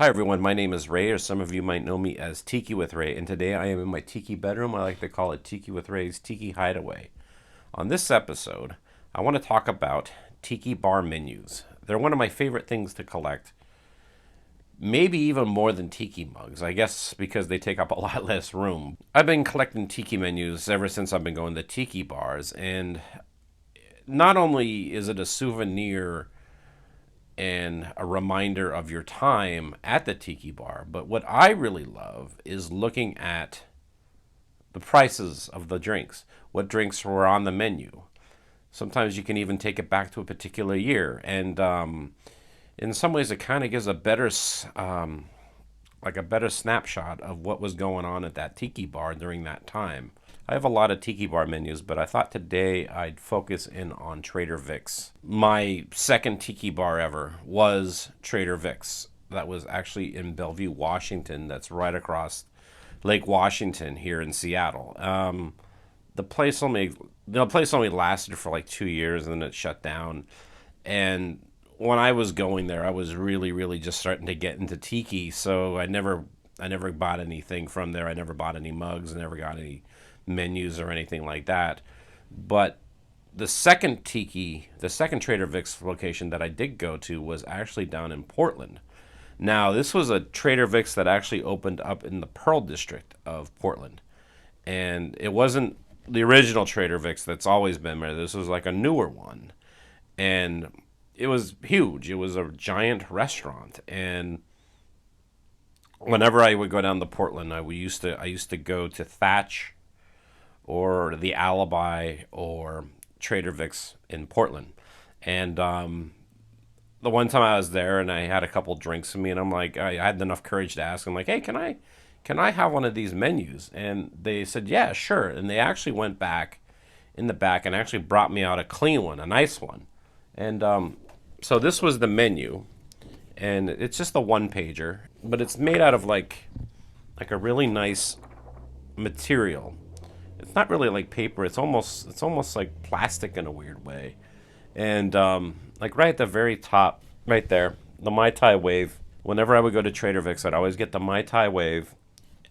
Hi everyone, my name is Ray, or some of you might know me as Tiki with Ray, and today I am in my Tiki bedroom. I like to call it Tiki with Ray's Tiki Hideaway. On this episode, I want to talk about Tiki bar menus. They're one of my favorite things to collect, maybe even more than Tiki mugs, I guess because they take up a lot less room. I've been collecting Tiki menus ever since I've been going to Tiki bars, and not only is it a souvenir and a reminder of your time at the tiki bar. But what I really love is looking at the prices of the drinks, what drinks were on the menu. Sometimes you can even take it back to a particular year. And in some ways, it kind of gives a better, like a better snapshot of what was going on at that tiki bar during that time. I have a lot of tiki bar menus, but I thought today I'd focus in on Trader Vic's. My second tiki bar ever was Trader Vic's. That was actually in Bellevue, Washington. That's right across Lake Washington here in Seattle. The place only lasted for like 2 years, and then it shut down. And when I was going there, I was really just starting to get into tiki. So I never bought anything from there. I never bought any mugs. I never got any menus or anything like that. But the second Trader Vic's location that I did go to was actually down in Portland. Now, this was a Trader Vic's that actually opened up in the Pearl District of Portland. And it wasn't the original Trader Vic's that's always been there. This was like a newer one. And it was huge. It was a giant restaurant. And whenever I would go down to Portland, I used to go to Thatch or the Alibi or Trader Vic's in Portland. And the one time I was there and I had a couple drinks with me, and I had enough courage to ask them, like, hey, can I have one of these menus? And they said, yeah, sure. And they actually went back in the back and actually brought me out a clean one, a nice one. And so this was the menu, and it's just a one pager, but it's made out of like a really nice material. It's not really like paper. It's almost like plastic in a weird way. And like right at the very top, right there, the Mai Tai wave. Whenever I would go to Trader Vic's, I'd always get the Mai Tai wave,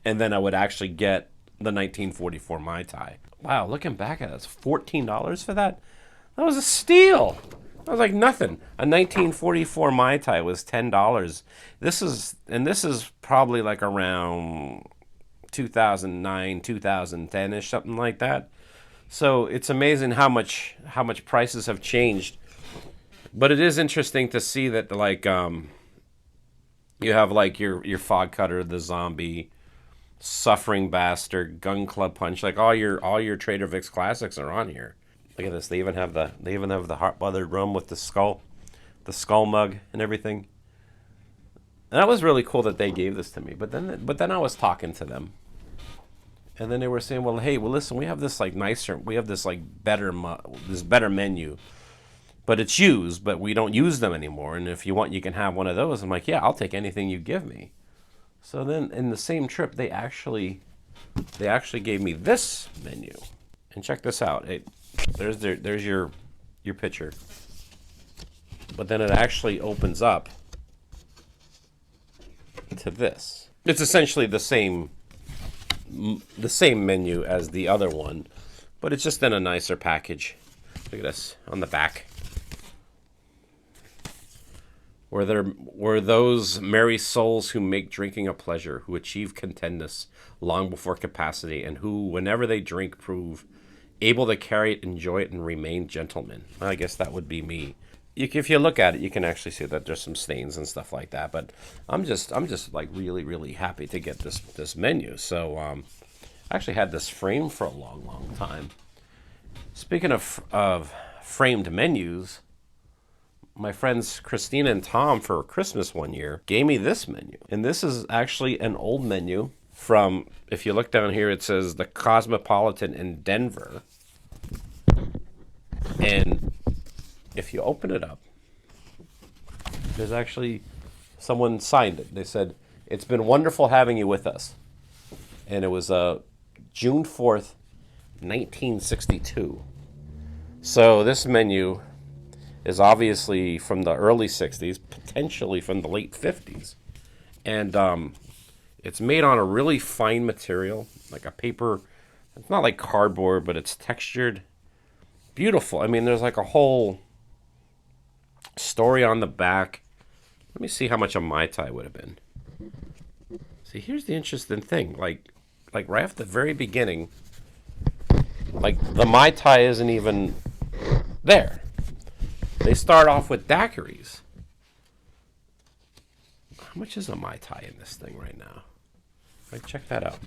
and then I would actually get the 1944 Mai Tai. Wow, looking back at it, it's $14 for that. That was a steal. That was like nothing. A 1944 Mai Tai was $10. This is probably like around 2009, 2010ish, something like that. So it's amazing how much prices have changed. But it is interesting to see that you have like your Fog Cutter, the Zombie, Suffering Bastard, Gun Club Punch, like all your Trader Vic's classics are on here. Look at this. They even have the hot bothered rum with the skull mug and everything. And that was really cool that they gave this to me. But then I was talking to them, and then they were saying, "Well, hey, well, listen, we have this like nicer, we have this like this better menu, but it's used, but we don't use them anymore. And if you want, you can have one of those." I'm like, "Yeah, I'll take anything you give me." So then, in the same trip, they actually gave me this menu, and check this out. There's your picture, but then it actually opens up to this. It's essentially the same menu as the other one, but it's just in a nicer package. Look at this on the back. Were those merry souls who make drinking a pleasure, who achieve contentness long before capacity, and who, whenever they drink, prove able to carry it, enjoy it, and remain gentlemen. I guess that would be me. If you look at it, you can actually see that there's some stains and stuff like that. But I'm just like really happy to get this menu. So I actually had this framed for a long time. Speaking of framed menus, my friends Christina and Tom for Christmas one year gave me this menu, and this is actually an old menu from. If you look down here, it says the Cosmopolitan in Denver, and if you open it up, there's actually someone signed it. They said, "It's been wonderful having you with us," and it was June 4th, 1962. So this menu is obviously from the early 60s, potentially from the late 50s. And it's made on a really fine material, like a paper. It's not like cardboard, but it's textured. Beautiful. I mean, there's like a whole story on the back. Let me see how much a Mai Tai would have been. See, here's the interesting thing. Like right at the very beginning, like the Mai Tai isn't even there. They start off with daiquiris. How much is a Mai Tai in this thing right now? Right, check that out.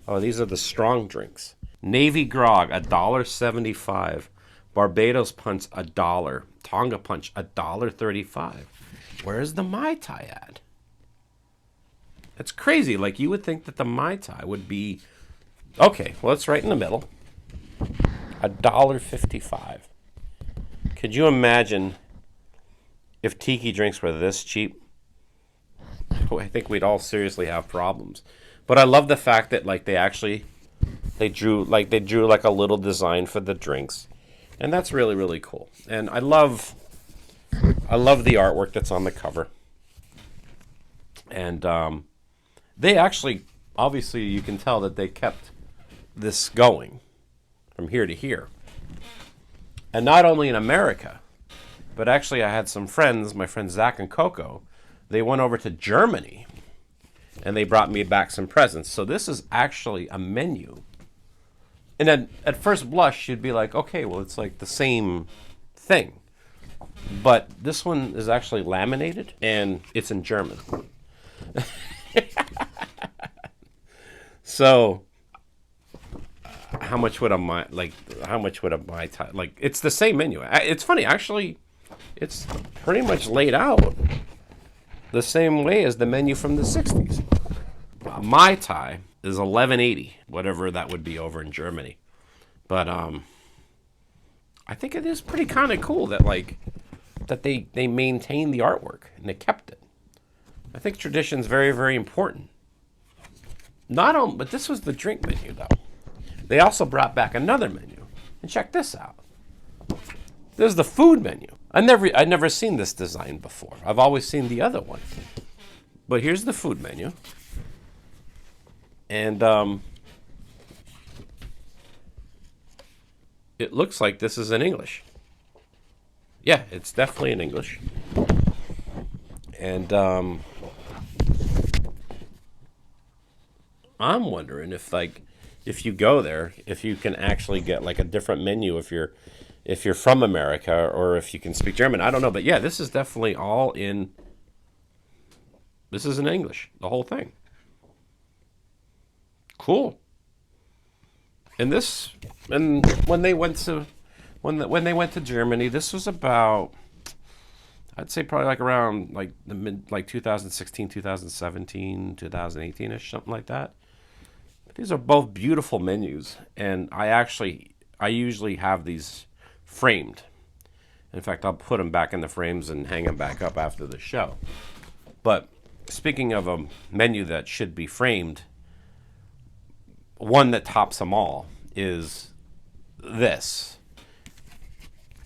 Oh, these are the strong drinks. Navy Grog, $1.75. Barbados Punch, $1. Tonga Punch, $1.35. Where's the Mai Tai at? It's crazy. Like, you would think that the Mai Tai would be... Okay, well, it's right in the middle. $1.55. Could you imagine if Tiki drinks were this cheap? I think we'd all seriously have problems. But I love the fact that like they drew like a little design for the drinks, and that's really really cool. And I love the artwork that's on the cover. And they actually, obviously, you can tell that they kept this going from here to here, and not only in America, but actually I had some friends, my friends Zach and Coco. They went over to Germany, and they brought me back some presents. So this is actually a menu. And then at first blush, you'd be like, okay, well, it's like the same thing. But this one is actually laminated, and it's in German. So how much would a Mai Tai, like, it's the same menu. It's funny, actually, it's pretty much laid out the same way as the menu from the 60s. Mai Tai is $11.80, whatever that would be over in Germany. But I think it is pretty kind of cool that they maintained the artwork and they kept it. I think tradition's very very important. Not only, but this was the drink menu though. They also brought back another menu, and check this out. There's the food menu. I'd never seen this design before. I've always seen the other one. But here's the food menu. And it looks like this is in English. Yeah, it's definitely in English. And I'm wondering if you go there, if you can actually get like a different menu if you're from America, or if you can speak German. I don't know, but yeah, this is definitely all in. This is in English, the whole thing. Cool. And when they went to Germany, this was about, I'd say probably like around like the mid, like 2016, 2017, 2018ish, something like that. But these are both beautiful menus, and I usually have these framed. In fact, I'll put them back in the frames and hang them back up after the show. But speaking of a menu that should be framed, one that tops them all is this.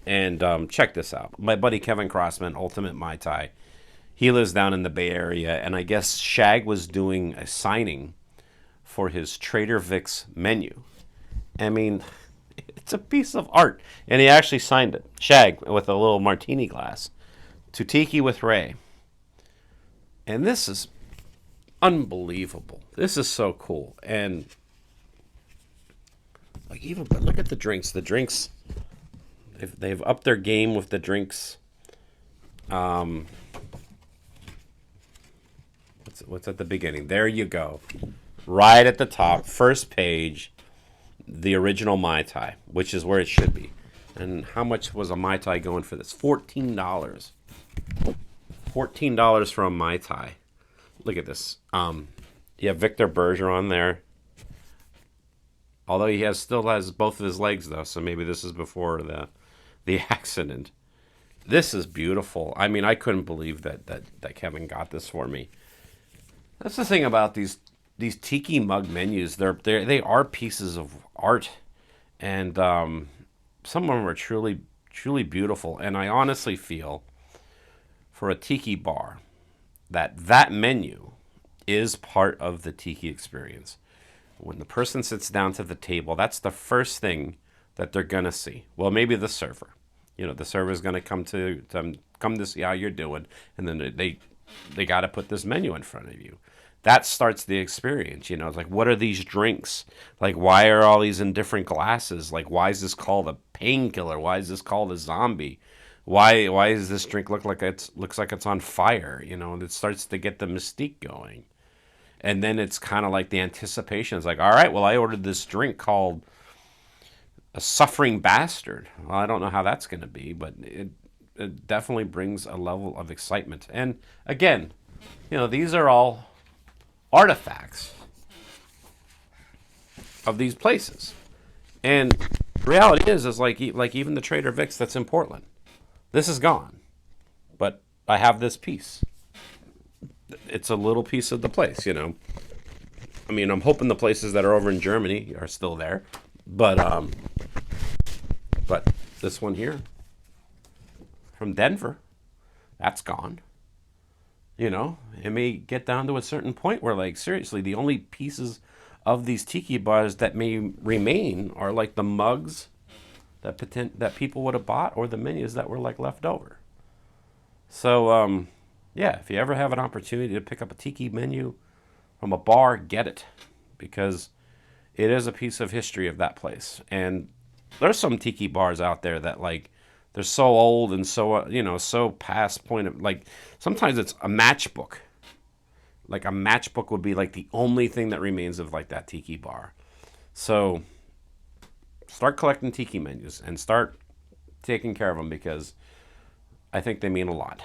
And check this out. My buddy Kevin Crossman, Ultimate Mai Tai, he lives down in the Bay Area, and I guess Shag was doing a signing for his Trader Vic's menu. I mean, it's a piece of art. And he actually signed it. Shag with a little martini glass. To Tiki with Ray. And this is unbelievable. This is so cool. And but look at the drinks. The drinks, they've upped their game with the drinks. What's at the beginning? There you go. Right at the top, first page, the original Mai Tai, which is where it should be. And how much was a Mai Tai going for this? $14. $14 for a Mai Tai. Look at this. You have Victor Bergeron there. Although he still has both of his legs, though, so maybe this is before the accident. This is beautiful. I mean, I couldn't believe that Kevin got this for me. That's the thing about these Tiki mug menus. They are pieces of art, and some of them are truly truly beautiful. And I honestly feel for a Tiki bar that menu is part of the tiki experience. When the person sits down to the table, that's the first thing that they're gonna see. Well, maybe the server. The server's gonna come to see how you're doing, and then they got to put this menu in front of you. That starts the experience. It's like, what are these drinks? Like, why are all these in different glasses? Like, why is this called a painkiller? Why is this called a zombie? Why does this drink looks like it's on fire? And it starts to get the mystique going. And then it's kind of like the anticipation. It's like, all right, well, I ordered this drink called a suffering bastard. Well, I don't know how that's going to be, but it definitely brings a level of excitement. And again, these are all artifacts of these places. And the reality is like even the Trader Vic's that's in Portland, this is gone. But I have this piece. It's a little piece of the place. I mean, I'm hoping the places that are over in Germany are still there, but this one here from Denver, that's gone. It may get down to a certain point where, like, seriously, the only pieces of these tiki bars that may remain are like the mugs that people would have bought, or the menus that were like left over. So, yeah, if you ever have an opportunity to pick up a tiki menu from a bar, get it, because it is a piece of history of that place. And there's some tiki bars out there that, like, they're so old and so so past point of, like, sometimes it's a matchbook. Like, a matchbook would be like the only thing that remains of, like, that tiki bar. So start collecting tiki menus and start taking care of them, because I think they mean a lot.